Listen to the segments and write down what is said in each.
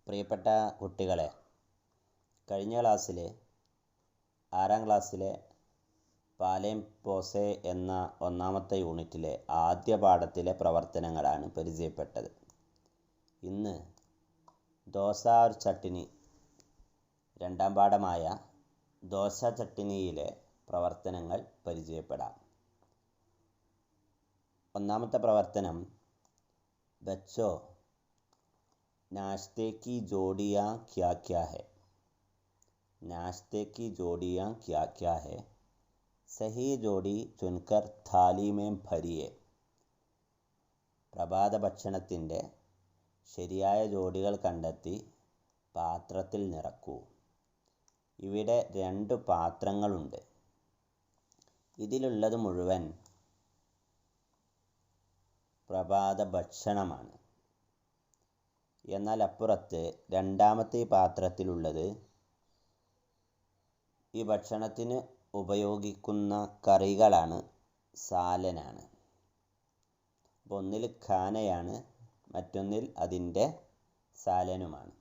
പ്രിയപ്പെട്ട കുട്ടികളെ, കഴിഞ്ഞ ക്ലാസ്സിൽ 6ാം ക്ലാസ്സിലെ പാലേം പോസെ എന്ന ഒന്നാമത്തെ യൂണിറ്റിലെ ആദ്യ പാഠത്തിലെ പ്രവർത്തനങ്ങളാണ് പരിചയപ്പെട്ടത്. ഇന്ന് ദോശ और ചട്നി രണ്ടാം പാഠമായ ദോശ ചട്നിയിലെ പ്രവർത്തനങ്ങൾ പരിചയപ്പെടാം. ഒന്നാമത്തെ പ്രവർത്തനം, ബച്ചോ नाश्ते की जोड़ियाँ क्या क्या है. नाश्ते की जोड़ियाँ क्या क्या है. सही जोड़ी चुनकर थाली में भरिए. പ്രഭാത ഭക്ഷണത്തിൻ്റെ ശരിയായ ജോഡികൾ കണ്ടെത്തി പാത്രത്തിൽ നിറക്കൂ. ഇവിടെ 2 പാത്രങ്ങളുണ്ട്. ഇതിലുള്ളത് മുഴുവൻ പ്രഭാത ഭക്ഷണമാണ്. എന്നാൽ അപ്പുറത്ത് രണ്ടാമത്തെ പാത്രത്തിലുള്ളത് ഈ ഭക്ഷണത്തിന് ഉപയോഗിക്കുന്ന കറികളാണ്, സാലനാണ്. അപ്പോൾ ഒന്നിൽ ഖാനയാണ്, മറ്റൊന്നിൽ അതിൻ്റെ സാലനുമാണ്.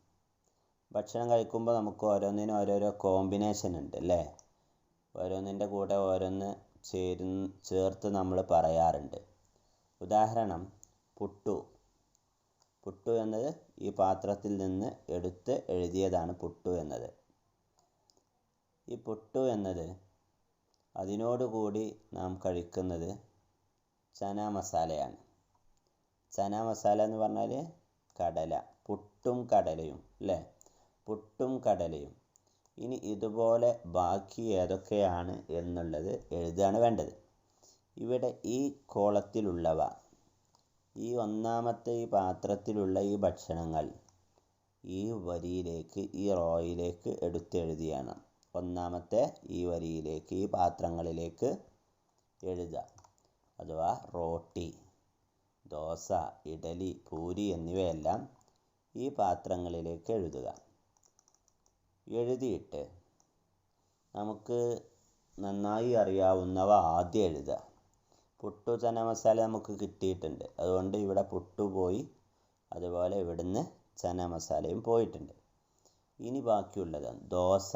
ഭക്ഷണം കഴിക്കുമ്പോൾ നമുക്ക് ഓരോന്നിനും ഓരോരോ കോമ്പിനേഷൻ ഉണ്ട് അല്ലേ? ഓരോന്നിൻ്റെ കൂടെ ഓരോന്ന് ചേർത്ത് നമ്മൾ പറയാറുണ്ട്. ഉദാഹരണം, പുട്ടു എന്നത് ഈ പാത്രത്തിൽ നിന്ന് എടുത്ത് എഴുതിയതാണ് പുട്ടു എന്നത്. ഈ പുട്ടു എന്നത് അതിനോടുകൂടി നാം കഴിക്കുന്നത് ചന മസാലയാണ്. ചന മസാല എന്ന് പറഞ്ഞാൽ കടല, പുട്ടും കടലയും അല്ലേ? പുട്ടും കടലയും. ഇനി ഇതുപോലെ ബാക്കി ഏതൊക്കെയാണ് എന്നുള്ളത് എഴുതുകയാണ് വേണ്ടത്. ഇവിടെ ഈ കോളത്തിലുള്ളവ, ഈ ഒന്നാമത്തെ ഈ പാത്രത്തിലുള്ള ഈ ഭക്ഷണങ്ങൾ ഈ വരിയിലേക്ക്, ഈ റോയിലേക്ക് എടുത്തെഴുതിയാണ്. ഒന്നാമത്തെ ഈ വരിയിലേക്ക്, ഈ പാത്രങ്ങളിലേക്ക് എഴുതുക. അഥവാ റോട്ടി, ദോശ, ഇഡലി, പൂരി എന്നിവയെല്ലാം ഈ പാത്രങ്ങളിലേക്ക് എഴുതുക. എഴുതിയിട്ട് നമുക്ക് നന്നായി അറിയാവുന്നവ ആദ്യം എഴുതുക. പുട്ടു ചന മസാല നമുക്ക് കിട്ടിയിട്ടുണ്ട്, അതുകൊണ്ട് ഇവിടെ പുട്ടു പോയി, അതുപോലെ ഇവിടുന്ന് ചന മസാലയും പോയിട്ടുണ്ട്. ഇനി ബാക്കിയുള്ളത് ദോശ.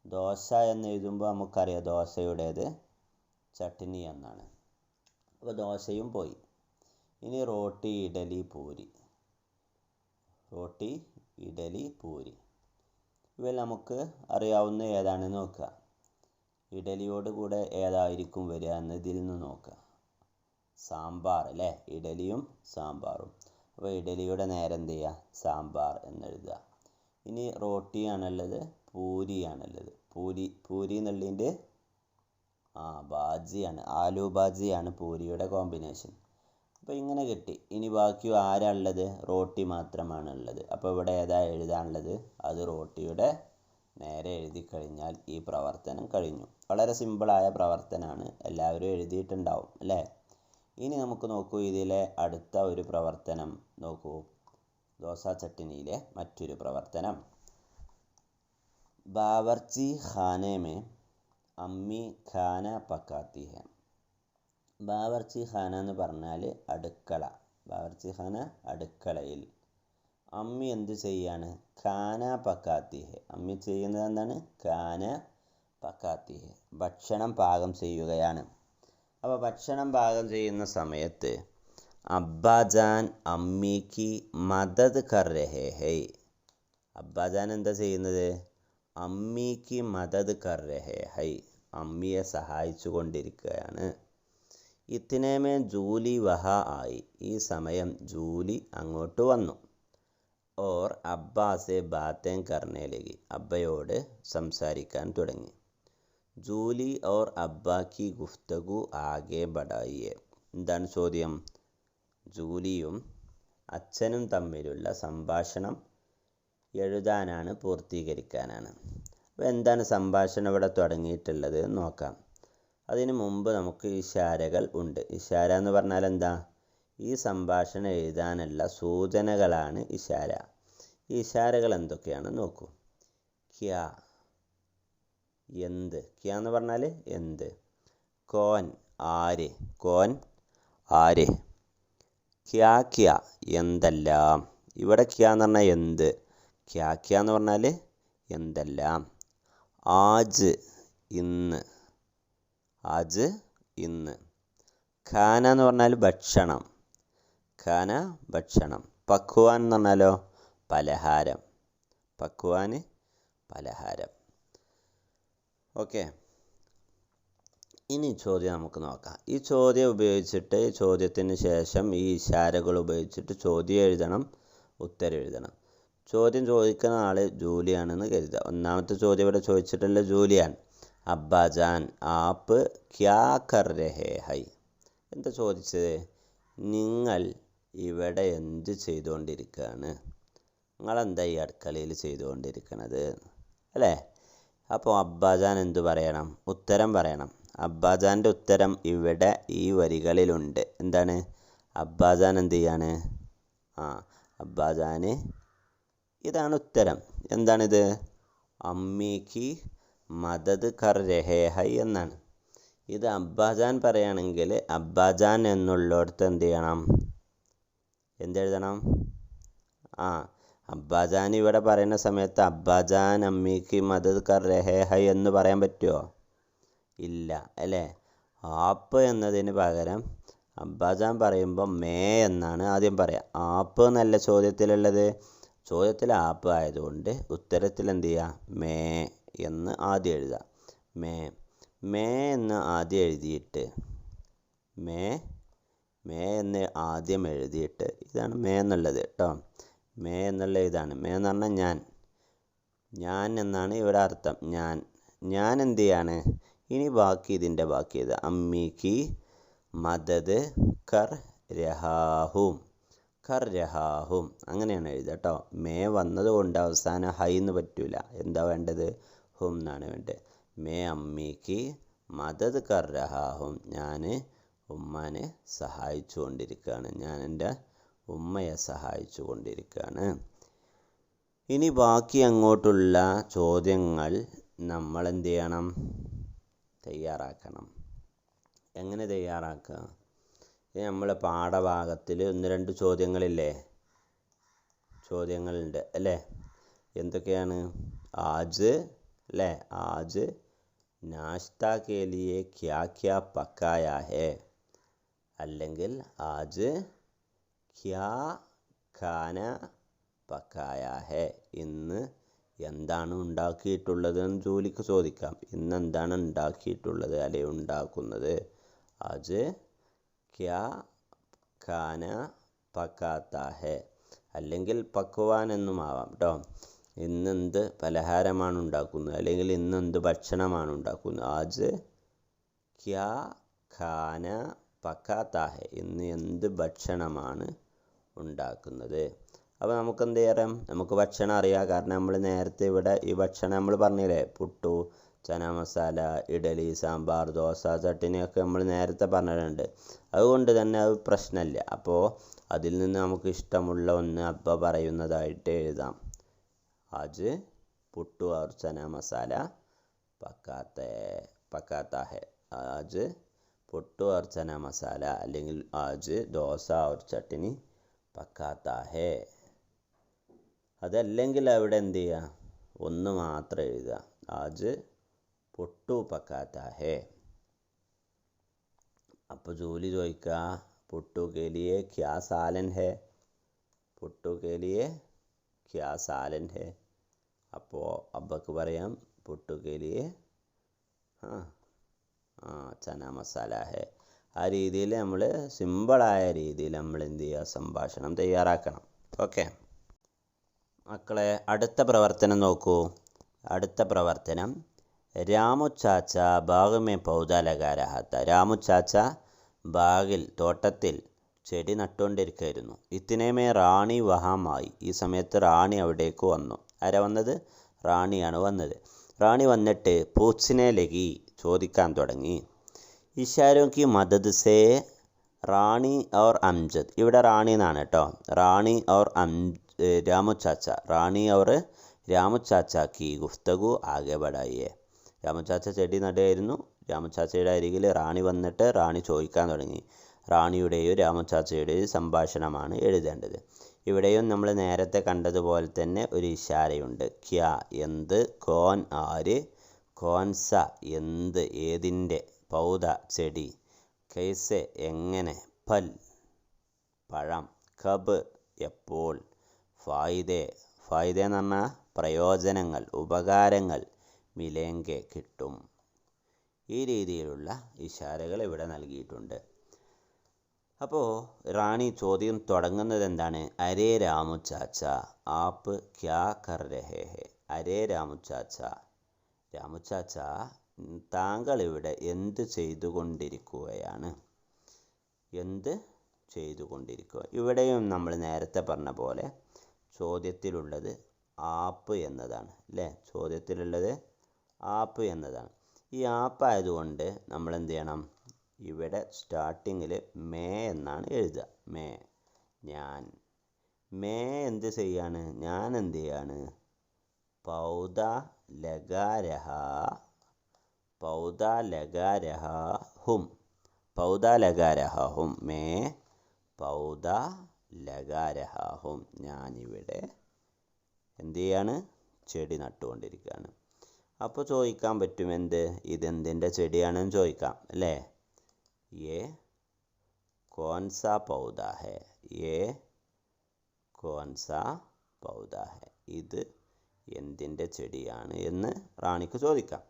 ദോശ എന്ന് എഴുതുമ്പോൾ നമുക്കറിയാം ദോശയുടേത് ചട്നി എന്നാണ്. അപ്പോൾ ദോശയും പോയി. ഇനി റോട്ടി, ഇഡലി, പൂരി. റോട്ടി, ഇഡലി, പൂരി ഇവയിൽ നമുക്ക് അറിയാവുന്ന ഏതാണെന്ന് നോക്കുക. ഇഡലിയോട് കൂടെ ഏതായിരിക്കും വരിക എന്ന് ഇതിൽ നിന്ന് നോക്കുക. സാമ്പാർ അല്ലേ? ഇഡലിയും സാമ്പാറും. അപ്പോൾ ഇഡലിയുടെ നേരെ എന്ത് ചെയ്യുക? സാമ്പാർ എന്നെഴുതുക. ഇനി റോട്ടിയാണുള്ളത്, പൂരിയാണുള്ളത്. പൂരി എന്നുള്ളതിൻ്റെ ബാജിയാണ്, ആലു ബാജിയാണ് പൂരിയുടെ കോമ്പിനേഷൻ. അപ്പോൾ ഇങ്ങനെ കിട്ടി. ഇനി ബാക്കി ആരാളുള്ളത്? റോട്ടി മാത്രമാണുള്ളത്. അപ്പോൾ ഇവിടെ ഏതാ എഴുതാനുള്ളത്? അത് റോട്ടിയുടെ നേരെ എഴുതി കഴിഞ്ഞാൽ ഈ പ്രവർത്തനം കഴിഞ്ഞു. വളരെ സിമ്പിളായ പ്രവർത്തനമാണ്, എല്ലാവരും എഴുതിയിട്ടുണ്ടാവും അല്ലേ? ഇനി നമുക്ക് നോക്കൂ, ഇതിലെ അടുത്ത ഒരു പ്രവർത്തനം നോക്കൂ. ദോശ ചട്നിയിലെ മറ്റൊരു പ്രവർത്തനം, ബാവർച്ചി ഖാനെ മേ അമ്മി ഖാന പക്കാത്തി ഹെ. ബാവർച്ചി ഖാന എന്ന് പറഞ്ഞാൽ അടുക്കള. ബാവർച്ചി ഖാന അടുക്കളയിൽ. അമ്മി എന്ത് ചെയ്യാണ്? ഖാന പക്കാത്തി ഹെ. അമ്മി ചെയ്യുന്നത് എന്താണ്? ഖാന പക്കാത്തി ഹെ, ഭക്ഷണം പാകം ചെയ്യുകയാണ്. അപ്പോൾ ഭക്ഷണം പാകം ചെയ്യുന്ന സമയത്ത് അബ്ബാജാൻ അമ്മിക്ക് മദദ് കർ രഹേ ഹൈ. അബ്ബാജാൻ എന്താ ചെയ്യുന്നത്? അമ്മിക്ക് മദദ് കർ രഹേ ഹൈ, അമ്മിയെ സഹായിച്ചു കൊണ്ടിരിക്കുകയാണ്. ഇത്തിനേമേ ജൂലി വഹ ആയി. ഈ സമയം ജൂലി അങ്ങോട്ട് വന്നു. ഓർ അബ്ബാസെ ബാത്തേം കർണേ ലഗി. അബ്ബയോട് സംസാരിക്കാൻ തുടങ്ങി. ജൂലി ഓർ അബ്ബ കി ഗുഫ്തഗു ആകെ ബഡായിയെ. എന്താണ് ചോദ്യം? ജൂലിയും അച്ഛനും തമ്മിലുള്ള സംഭാഷണം എഴുതാനാണ്, പൂർത്തീകരിക്കാനാണ്. അപ്പോൾ എന്താണ് സംഭാഷണം ഇവിടെ തുടങ്ങിയിട്ടുള്ളത് എന്ന് നോക്കാം. അതിനു മുമ്പ് നമുക്ക് ഇഷാരകൾ ഉണ്ട്. ഇഷാര എന്ന് പറഞ്ഞാൽ എന്താ? ഈ സംഭാഷണം എഴുതാനുള്ള സൂചനകളാണ് ഇഷാര. ഈ ഇഷാരകൾ എന്തൊക്കെയാണെന്ന് നോക്കൂ. ക്യാ, എന്ത്. ക്യാ എന്ന് പറഞ്ഞാൽ എന്ത്. കോൻ, ആര്. കോൻ, ആര്. ക്യാ ക്യാ, എന്തെല്ലാം. ഇവിടെ ക്യാ എന്ന് പറഞ്ഞാൽ എന്ത്, ക്യാ എന്ന് പറഞ്ഞാൽ എന്തെല്ലാം. ആജ് ഇന്ന്, ആജ് ഇന്ന്. ഖാന എന്ന് പറഞ്ഞാൽ ഭക്ഷണം, ഖാന ഭക്ഷണം. പക്വാൻ എന്ന് പറഞ്ഞാലോ പലഹാരം, പക്വാന് പലഹാരം. ഓക്കെ, ഇനി ചോദ്യം നമുക്ക് നോക്കാം. ഈ ചോദ്യം ഉപയോഗിച്ചിട്ട് ചോദ്യത്തിന് ശേഷം ഈ ഇശാരകൾ ഉപയോഗിച്ചിട്ട് ചോദ്യം എഴുതണം, ഉത്തരം എഴുതണം. ചോദ്യം ചോദിക്കുന്ന ആൾ ജൂലിയാണെന്ന് കരുതുക. ഒന്നാമത്തെ ചോദ്യം ഇവിടെ ചോദിച്ചിട്ടുള്ള ജൂലിയാൻ. അബ്ബാജാൻ ആപ്പ് ക്യാ കർ രഹേ ഹൈ. എന്താ ചോദിച്ചത്? നിങ്ങൾ ഇവിടെ എന്ത് ചെയ്തുകൊണ്ടിരിക്കുകയാണ്, നിങ്ങളെന്താ ഈ അടുക്കളയിൽ ചെയ്തുകൊണ്ടിരിക്കണത് അല്ലേ? അപ്പോൾ അബ്ബാജാൻ എന്ത് പറയണം? ഉത്തരം പറയണം. അബ്ബാജാൻ്റെ ഉത്തരം ഇവിടെ ഈ വരികളിലുണ്ട്. എന്താണ് അബ്ബാജാൻ എന്ത് ചെയ്യാണ്? അബ്ബാജാന് ഇതാണ് ഉത്തരം. എന്താണിത്? അമ്മീക്ക് മദത് കർ രഹേ ഹൈ എന്നാണ്. ഇത് അബ്ബാജാൻ പറയുകയാണെങ്കിൽ അബ്ബാജാൻ എന്നുള്ളിടത്ത് എന്ത് ചെയ്യണം? എന്തെഴുതണം? അബ്ബാജാൻ ഇവിടെ പറയുന്ന സമയത്ത് അബ്ബാജാൻ അമ്മീക്ക് മദത് കർ രഹേ ഹൈ എന്ന് പറയാൻ പറ്റുമോ? ഇല്ല അല്ലേ? ആപ്പ് എന്നതിന് പകരം അബ്ബാജാൻ പറയുമ്പോൾ മേ എന്നാണ് ആദ്യം പറയാം. ആപ്പ് എന്നല്ല ചോദ്യത്തിലുള്ളത്. ചോദ്യത്തിൽ ആപ്പ് ആയതുകൊണ്ട് ഉത്തരത്തിൽ എന്ത് ചെയ്യുക? മേ എന്ന് ആദ്യം എഴുതുക. മേ എന്ന് ആദ്യം എഴുതിയിട്ട്, മേ എന്ന് ആദ്യം എഴുതിയിട്ട്, ഇതാണ് മേ എന്നുള്ളത് കേട്ടോ. മേ എന്നുള്ള ഇതാണ്. മേ എന്ന് പറഞ്ഞാൽ ഞാൻ എന്നാണ് ഇവിടെ അർത്ഥം. ഞാൻ എന്ത് ചെയ്യാണ്? ഇനി ബാക്കി ഇതിൻ്റെ ബാക്കി ഇത് അമ്മീക്ക് മദത് കർ രഹാഹും, കർ രഹാഹും അങ്ങനെയാണ് എഴുതുക കേട്ടോ. മേ വന്നതുകൊണ്ട് അവസാനം ഹൈ എന്ന് പറ്റൂല. എന്താ വേണ്ടത്? ഹും എന്നാണ് വേണ്ടത്. മേ അമ്മീക്ക് മദത് കർ രഹാഹും, ഞാൻ ഉമ്മാനെ സഹായിച്ചു കൊണ്ടിരിക്കുകയാണ്, ഞാൻ എൻ്റെ ഉമ്മയെ സഹായിച്ചു കൊണ്ടിരിക്കുകയാണ്. ഇനി ബാക്കി അങ്ങോട്ടുള്ള ചോദ്യങ്ങൾ നമ്മൾ എന്ത് ചെയ്യണം? തയ്യാറാക്കണം. എങ്ങനെ തയ്യാറാക്കുക? ഇത് നമ്മളെ പാഠഭാഗത്തിൽ 1-2 ചോദ്യങ്ങളുണ്ട് അല്ലേ? എന്തൊക്കെയാണ്? ആജ് അല്ലേ? ആജ് നാശ്ത കെ ലിയെ ക്യാ ക്യാ പക്കായാ ഹേ, അല്ലെങ്കിൽ ആജ് ക്യാ ഖാന പക്കായാ ഹേ. ഇന്ന് എന്താണ് ഉണ്ടാക്കിയിട്ടുള്ളത് എന്ന് ജോലിക്ക് ചോദിക്കാം. ഇന്ന് എന്താണ് ഉണ്ടാക്കിയിട്ടുള്ളത് അല്ലെങ്കിൽ ഉണ്ടാക്കുന്നത്? ആജ് ക്യാ ഖാന പക്കാത്താ ഹേ, അല്ലെങ്കിൽ പക്വാൻ എന്നും ആവാം കേട്ടോ. ഇന്നെന്ത് പലഹാരമാണ് ഉണ്ടാക്കുന്നത്, അല്ലെങ്കിൽ ഇന്നെന്ത് ഭക്ഷണമാണ് ഉണ്ടാക്കുന്നത്? ആജ് ക്യാ ഖാന പക്കാത്താ ഹേ, ഇന്ന് എന്ത് ഭക്ഷണമാണ് ഉണ്ടാക്കുന്നത്? അപ്പോൾ നമുക്ക് എന്ത് ചെയ്യാം? നമുക്ക് ഭക്ഷണം അറിയാം. കാരണം നമ്മൾ നേരത്തെ ഇവിടെ ഈ ഭക്ഷണം നമ്മൾ പറഞ്ഞില്ലേ, പുട്ടു, ചന മസാല, ഇഡലി, സാമ്പാർ, ദോശ, ചട്ടിനിയൊക്കെ നമ്മൾ നേരത്തെ പറഞ്ഞിട്ടുണ്ട്. അതുകൊണ്ട് തന്നെ അത് പ്രശ്നമില്ല. അപ്പോൾ അതിൽ നിന്ന് നമുക്ക് ഇഷ്ടമുള്ള ഒന്ന് അബ്ബ പറയുന്നതായിട്ട് എഴുതാം. ആജ് പുട്ടു और चना मसाला पकाता है. ആജ് പുട്ടു और चना मसाला, അല്ലെങ്കിൽ ആജ് ദോശ और ചട്നി പക്കാത്താ ഹേ. അതല്ലെങ്കിൽ അവിടെ എന്ത് ചെയ്യുക? ഒന്ന് മാത്രം എഴുതുക. ആജ് പുട്ടു പക്കാത്താ ഹേ. അപ്പോൾ ജോലി ചോദിക്കുക, പുട്ടു കെ ലിയെ ക്യാ സാലൻ ഹേ, പുട്ടു കെ ലിയെ ക്യാ സാലൻ ഹേ. അപ്പോൾ അബ്ബക്ക് പറയാം പുട്ടു കെ ലിയെ ചന മസാല ഹേ. ആ രീതിയിൽ നമ്മൾ സിമ്പിളായ രീതിയിൽ നമ്മൾ എന്ത് ചെയ്യുക? സംഭാഷണം തയ്യാറാക്കണം. ഓക്കെ മക്കളെ, അടുത്ത പ്രവർത്തനം നോക്കൂ. അടുത്ത പ്രവർത്തനം, രാമു ചാച്ച ബാഗ് മേ പൗധ ലഗാ രഹാ താ. രാമു ചാച്ച ബാഗിൽ, തോട്ടത്തിൽ ചെടി നട്ടുകൊണ്ടിരിക്കുകയായിരുന്നു. ഇത്തിനേമേ റാണി വഹാമായി. ഈ സമയത്ത് റാണി അവിടേക്ക് വന്നു. ആരാ വന്നത്? റാണിയാണ് വന്നത്. റാണി വന്നിട്ട് പൂച്ഛനെ ലഗി, ചോദിക്കാൻ തുടങ്ങി. ഇഷാരോ കി മദദ് സേ റാണി और അംജദ്. ഇവിടെ റാണി എന്നാണ് കേട്ടോ. റാണി और രാമു ചാച്ച, റാണി और രാമു ചാച്ച കി ഗുഫ്തഗു ആകെ ബഡായിയെ. രാമു ചാച്ച ചെടി നടുകയായിരുന്നു. രാമു ചാച്ചയുടെ അരികിൽ റാണി വന്നിട്ട് റാണി ചോദിക്കാൻ തുടങ്ങി. റാണിയുടെയോ രാമുച്ചാച്ചയുടെയോ സംഭാഷണമാണ് എഴുതേണ്ടത്. ഇവിടെയും നമ്മൾ നേരത്തെ കണ്ടതുപോലെ തന്നെ ഒരു ഇഷാരയുണ്ട്. ക്യാ എന്ത്, കോൻ ആര്, കോൻസ എന്ത് ഏതിൻ്റെ, പൗദ ചെടി, കൈസെ എങ്ങനെ, ഫൽ പഴം, കബ് എപ്പോൾ, ഫായിദെ ഫായിദ എന്ന് പറഞ്ഞാൽ പ്രയോജനങ്ങൾ, ഉപകാരങ്ങൾ, മിലേങ്കെ കിട്ടും. ഈ രീതിയിലുള്ള ഇഷാരകൾ ഇവിടെ നൽകിയിട്ടുണ്ട്. അപ്പോൾ റാണി ചോദ്യം തുടങ്ങുന്നത് എന്താണ്? അരേ രാമു ചാച്ച ആപ്പ് ക്യാ കർ രഹേ ഹെ. അരേ രാമു ചാച്ച, രാമു ചാച്ച താങ്കൾ ഇവിടെ എന്ത് ചെയ്തുകൊണ്ടിരിക്കുകയാണ്? എന്ത് ചെയ്തുകൊണ്ടിരിക്കുക. ഇവിടെയും നമ്മൾ നേരത്തെ പറഞ്ഞ പോലെ ചോദ്യത്തിലുള്ളത് ആപ്പ് എന്നതാണ് അല്ലേ? ചോദ്യത്തിലുള്ളത് ആപ്പ് എന്നതാണ്. ഈ ആപ്പ് ആയതുകൊണ്ട് നമ്മൾ എന്ത് ചെയ്യണം? ഇവിടെ സ്റ്റാർട്ടിങ്ങിൽ മേ എന്നാണ് എഴുതുക. മേ ഞാൻ. മേ എന്ത് ചെയ്യാണ്? ഞാൻ എന്ത് ചെയ്യാണ്? പൗദ ലഗാരഹ, പൗദ ലഗാരഹ ഹും, പൗദ ലഗാരഹ ഹും. മേ പൗദ ലഗാരഹ ഹും. ഞാനിവിടെ എന്ത് ചെയ്യാണ്? ചെടി നട്ടുകൊണ്ടിരിക്കുകയാണ്. അപ്പോൾ ചോദിക്കാൻ പറ്റും എന്ത്? ഇതെന്തിൻ്റെ ചെടിയാണെന്ന് ചോദിക്കാം അല്ലേ? ये कौन सा पौधा है? ये कौन सा पौधा है? ഇത് എന്തിൻ്റെ ചെടിയാണ് എന്ന് റാണിക്ക് ചോദിക്കാം.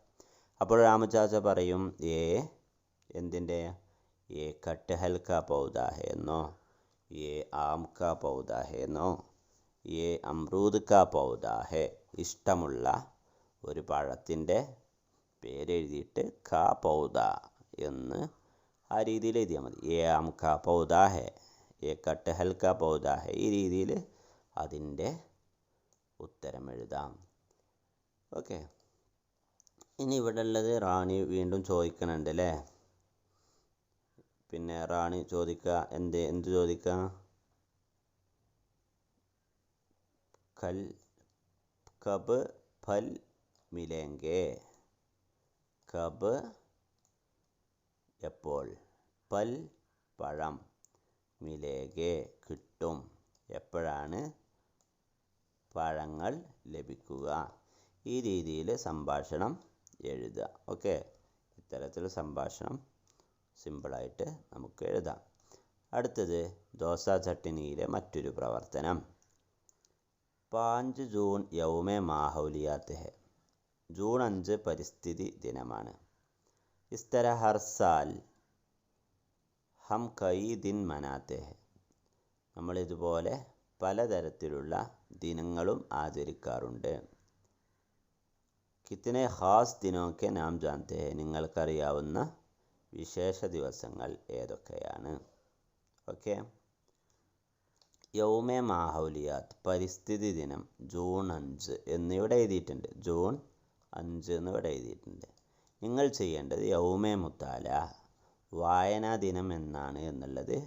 അപ്പോൾ രാമചാച്ച പറയും എന്തിൻ്റെ? ये कटहल का पौधा है എന്നോ, ये आम का पौधा है എന്നോ, ये अमरूद का पौधा है. ഇഷ്ടമുള്ള ഒരു പഴത്തിൻ്റെ പേരെഴുതിയിട്ട് കാ പൗദ എന്ന് ആ രീതിയിൽ എഴുതിയാൽ മതി. ഏ ആം കാ പൗദ ഹെ, ഏ കട്ടഹൽ കാ പൗദ ഹെ. ഈ രീതിയിൽ അതിൻ്റെ ഉത്തരം എഴുതാം. ഓക്കെ. ഇനി ഇവിടെ ഉള്ളത് റാണി വീണ്ടും ചോദിക്കണുണ്ട് അല്ലേ? പിന്നെ റാണി ചോദിക്കുക എന്ത് ചോദിക്കുക? കബ് ഫൽ മിലേങ്കെ. കബ് എപ്പോൾ, ഫൽ പഴം, മിലേഗെ കിട്ടും എപ്പോഴാണ് പഴങ്ങൾ ലഭിക്കുക. ഈ രീതിയിൽ സംഭാഷണം എഴുതുക. ഓക്കെ. ഇത്തരത്തിൽ സംഭാഷണം സിമ്പിളായിട്ട് നമുക്ക് എഴുതാം. അടുത്തത് ദോശ ചട്ടിനിയിലെ മറ്റൊരു പ്രവർത്തനം. 5 ജൂൺ യൗമെ മാഹൗലിയാത്ത് ഹെ. ജൂൺ 5 പരിസ്ഥിതി ദിനമാണ്. इस तरह हर साल हम कई दिन मनाते हैं. നമ്മളിതുപോലെ പലതരത്തിലുള്ള ദിനങ്ങളും ആചരിക്കാറുണ്ട്. കിത്തനെ ഖാസ് ദിനോക്കെ നാം ജാനത്തെ ഹെ. നിങ്ങൾക്കറിയാവുന്ന വിശേഷ ദിവസങ്ങൾ ഏതൊക്കെയാണ്? ഓക്കെ. യൗമെ മാഹൗലിയാത്ത് പരിസ്ഥിതി ദിനം ജൂൺ 5 എന്നിവിടെ എഴുതിയിട്ടുണ്ട്. ജൂൺ 5 എന്നിവിടെ എഴുതിയിട്ടുണ്ട്. നിങ്ങൾ ചെയ്യേണ്ടത് യൗമെ മുത്താല വായനാ ദിനം എന്നാണ് എന്നുള്ളത്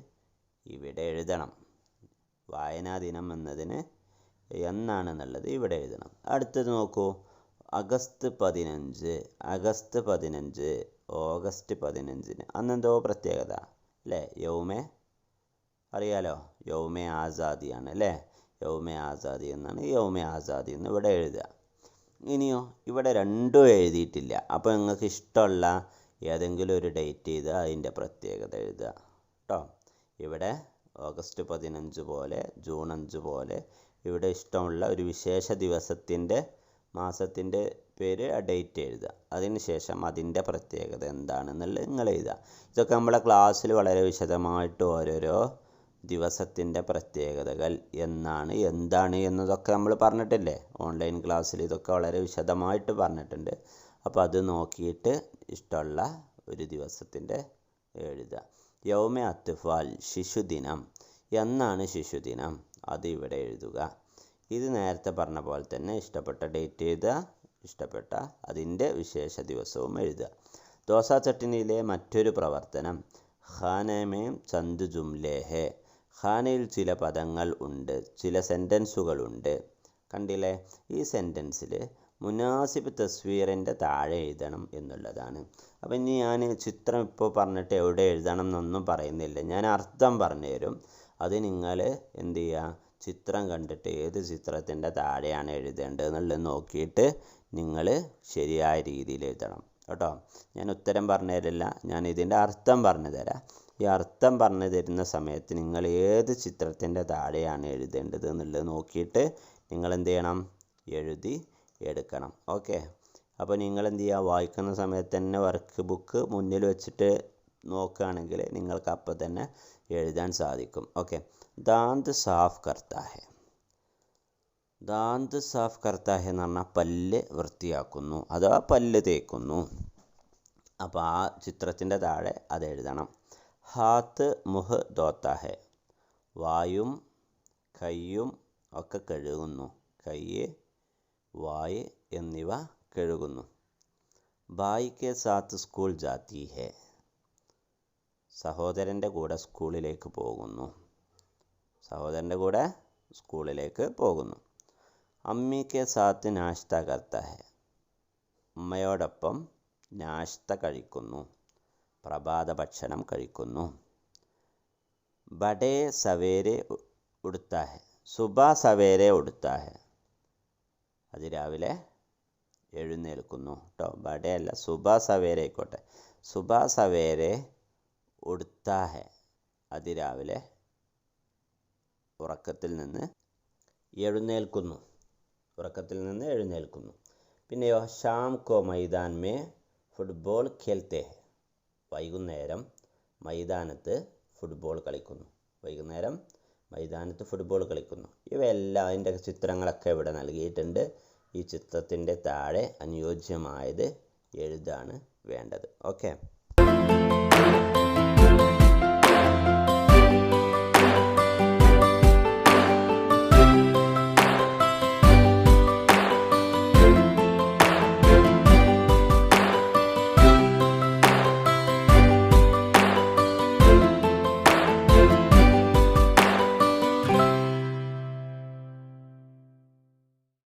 ഇവിടെ എഴുതണം. വായനാ ദിനം എന്നതിന് എന്നാണെന്നുള്ളത് ഇവിടെ എഴുതണം. അടുത്തത് നോക്കൂ. അഗസ്റ്റ് 15. അഗസ്റ്റ് 15 ഓഗസ്റ്റ് 15 അന്നെന്തോ പ്രത്യേകത അല്ലേ? യൗമെ അറിയാലോ, യൗമെ ആസാദിയാണ് അല്ലേ? യൗമെ ആസാദി എന്നാണ് യൗമെ ആസാദി എന്ന് ഇവിടെ എഴുതുക. ഇനിയോ ഇവിടെ രണ്ടും എഴുതിയിട്ടില്ല. അപ്പോൾ നിങ്ങൾക്ക് ഇഷ്ടമുള്ള ഏതെങ്കിലും ഒരു ഡേറ്റ് ചെയ്ത് അതിൻ്റെ പ്രത്യേകത എഴുതുക കേട്ടോ. ഇവിടെ ഓഗസ്റ്റ് 15 പോലെ ജൂൺ 5 പോലെ ഇവിടെ ഇഷ്ടമുള്ള ഒരു വിശേഷ ദിവസത്തിൻ്റെ മാസത്തിൻ്റെ പേര് ആ ഡേറ്റ് എഴുതുക. അതിന് ശേഷം അതിൻ്റെ പ്രത്യേകത എന്താണെന്നുള്ളത് നിങ്ങൾ എഴുതുക. ഇതൊക്കെ നമ്മളെ ക്ലാസ്സിൽ വളരെ വിശദമായിട്ട് ഓരോരോ ദിവസത്തിൻ്റെ പ്രത്യേകതകൾ എന്താണ് എന്നതൊക്കെ നമ്മൾ പറഞ്ഞിട്ടില്ലേ? ഓൺലൈൻ ക്ലാസ്സിൽ ഇതൊക്കെ വളരെ വിശദമായിട്ട് പറഞ്ഞിട്ടുണ്ട്. അപ്പോൾ അത് നോക്കിയിട്ട് ഇഷ്ടമുള്ള ഒരു ദിവസത്തിൻ്റെ എഴുതുക. യൗമെ അത്ഫാൽ ശിശുദിനം. എന്നാണ് ശിശുദിനം? അത് ഇവിടെ എഴുതുക. ഇത് നേരത്തെ പറഞ്ഞ പോലെ തന്നെ ഇഷ്ടപ്പെട്ട ഡേറ്റ് എഴുതുക, ഇഷ്ടപ്പെട്ട അതിൻ്റെ വിശേഷ ദിവസവും എഴുതുക. ദോശ ചട്ടിനിയിലെ മറ്റൊരു പ്രവർത്തനം ഖാനമേ ചന്ദ് ജുംലേ ഹെ. ഖാനയിൽ ചില പദങ്ങൾ ഉണ്ട്, ചില സെൻറ്റൻസുകളുണ്ട്. കണ്ടില്ലേ? ഈ സെൻറ്റൻസിൽ മുനാസിബ് തസ്വീറിൻ്റെ താഴെ എഴുതണം എന്നുള്ളതാണ്. അപ്പോൾ ഇനി ഞാൻ ചിത്രം ഇപ്പോൾ പറഞ്ഞിട്ട് എവിടെ എഴുതണം എന്നൊന്നും പറയുന്നില്ല, ഞാൻ അർത്ഥം പറഞ്ഞു തരും. അത് നിങ്ങൾ എന്ത് ചെയ്യുക, ചിത്രം കണ്ടിട്ട് ഏത് ചിത്രത്തിൻ്റെ താഴെയാണ് എഴുതേണ്ടത് എന്നുള്ളത് നോക്കിയിട്ട് നിങ്ങൾ ശരിയായ രീതിയിൽ എഴുതണം കേട്ടോ. ഞാൻ ഉത്തരം പറഞ്ഞു തരില്ല, ഞാൻ ഇതിൻ്റെ അർത്ഥം പറഞ്ഞു തരാം. ഈ അർത്ഥം പറഞ്ഞു തരുന്ന സമയത്ത് നിങ്ങൾ ഏത് ചിത്രത്തിൻ്റെ താഴെയാണ് എഴുതേണ്ടത് എന്നുള്ളത് നോക്കിയിട്ട് നിങ്ങൾ എന്ത് ചെയ്യണം, എഴുതി എടുക്കണം. ഓക്കെ, അപ്പോൾ നിങ്ങൾ എന്ത് ചെയ്യുക, വായിക്കുന്ന സമയത്ത് തന്നെ വർക്ക് ബുക്ക് മുന്നിൽ വെച്ചിട്ട് നോക്കുകയാണെങ്കിൽ നിങ്ങൾക്ക് അപ്പോൾ തന്നെ എഴുതാൻ സാധിക്കും. ഓക്കെ, ദാന്ത് സാഫ് കർത്താ ഹെ. ദാന്ത് സാഫ് കർത്താ ഹെ എന്ന് പറഞ്ഞാൽ പല്ല് വൃത്തിയാക്കുന്നു അഥവാ പല്ല് തേക്കുന്നു. അപ്പോൾ ആ ചിത്രത്തിൻ്റെ താഴെ അത് എഴുതണം. ഹാത്ത് മുഹ് ധോത്താ ഹെ. വായും കയ്യും ഒക്കെ കഴുകുന്നു. കൈ, വായ് എന്നിവ കഴുകുന്നു. ഭായ് കെ സാത്ത് സ്കൂൾ ജാത്തി ഹെ. സഹോദരൻ്റെ കൂടെ സ്കൂളിലേക്ക് പോകുന്നു. സഹോദരൻ്റെ കൂടെ സ്കൂളിലേക്ക് പോകുന്നു. അമ്മി കെ സാത്ത് നാശ്ത കർത്താ ഹെ. ഉമ്മയോടൊപ്പം നാശ്ത കഴിക്കുന്നു, പ്രഭാത ഭക്ഷണം കഴിക്കുന്നു. ബഡേ സവേരെ ഉടുത്താ ഹെ. സുബാ സവേരെ ഉടുത്താ ഹെ. അതിരാവിലെ എഴുന്നേൽക്കുന്നു കേട്ടോ. ബഡേ അല്ല, സുബാ സവേരെ ആയിക്കോട്ടെ. സുബാ സവേരെ ഉടുത്താ ഹെ. അതിരാവിലെ ഉറക്കത്തിൽ നിന്ന് എഴുന്നേൽക്കുന്നു. ഉറക്കത്തിൽ നിന്ന് എഴുന്നേൽക്കുന്നു. പിന്നെയോ ഷാം കോ മൈദാൻ മേ ഫുട്ബോൾ ഖേൽത്തെ ഹെ. വൈകുന്നേരം മൈതാനത്ത് ഫുട്ബോൾ കളിക്കുന്നു. വൈകുന്നേരം മൈതാനത്ത് ഫുട്ബോൾ കളിക്കുന്നു. ഇവയെല്ലാം അതിൻ്റെ ചിത്രങ്ങളൊക്കെ ഇവിടെ നൽകിയിട്ടുണ്ട്. ഈ ചിത്രത്തിൻ്റെ താഴെ അനുയോജ്യമായത് എഴുതാണ് വേണ്ടത്. ഓക്കെ.